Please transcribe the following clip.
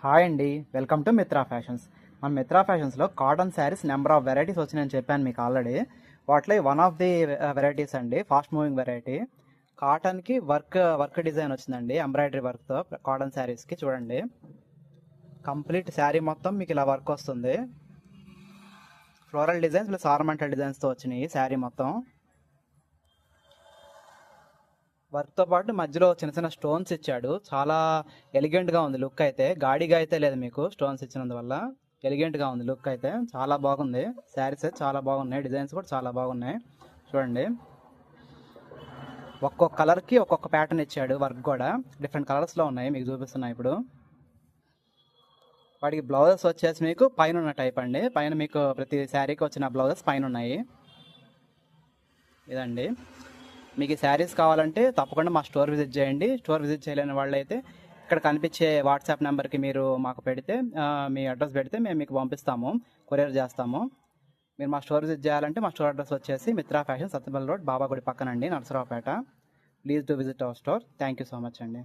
Hi అండి, welcome to Mitra fashions. మన మిత్రా ఫ్యాషన్స్లో cotton saris number of varieties వచ్చినాయని చెప్పాను మీకు ఆల్రెడీ. వాటిలో వన్ ఆఫ్ ది వెరైటీస్ అండి, ఫాస్ట్ మూవింగ్ వెరైటీ. కాటన్కి వర్క్ డిజైన్ వచ్చిందండి, ఎంబ్రాయిడరీ వర్క్తో కాటన్ శారీస్కి. చూడండి, కంప్లీట్ శారీ మొత్తం మీకు ఇలా వర్క్ వస్తుంది. ఫ్లోరల్ డిజైన్స్ ప్లస్ ఆర్నమెంటల్ డిజైన్స్తో వచ్చినాయి శారీ మొత్తం. వర్క్తో పాటు మధ్యలో చిన్న చిన్న స్టోన్స్ ఇచ్చాడు. చాలా ఎలిగెంట్గా ఉంది లుక్ అయితే. గాడిగా అయితే లేదు మీకు స్టోన్స్ ఇచ్చినందువల్ల. ఎలిగెంట్గా ఉంది లుక్ అయితే, చాలా బాగుంది. శారీస్ అయితే చాలా బాగున్నాయి, డిజైన్స్ కూడా చాలా బాగున్నాయి. చూడండి, ఒక్కొక్క కలర్కి ఒక్కొక్క ప్యాటర్న్ ఇచ్చాడు. వర్క్ కూడా డిఫరెంట్ కలర్స్లో ఉన్నాయి, మీకు చూపిస్తున్నాయి ఇప్పుడు. వాటికి బ్లౌజెస్ వచ్చేసి మీకు పైన ఉన్న టైప్ అండి. పైన మీకు ప్రతి శారీకి వచ్చిన బ్లౌజెస్ పైన ఉన్నాయి. ఇదండి, మీకు ఈ శారీస్ కావాలంటే తప్పకుండా మా స్టోర్ విజిట్ చేయండి. స్టోర్ విజిట్ చేయలేని వాళ్ళు అయితే ఇక్కడ కనిపించే వాట్సాప్ నెంబర్కి మీరు మాకు పెడితే, మీ అడ్రస్ పెడితే మేము మీకు పంపిస్తాము, కొరియర్ చేస్తాము. మీరు మా స్టోర్ విజిట్ చేయాలంటే మా స్టోర్ అడ్రస్ వచ్చేసి మిత్రా ఫ్యాషన్, సత్యపల్లి రోడ్, బాబాగుడి పక్కనండి, Narasaraopet. Please to visit our store. Thank you so much అండి.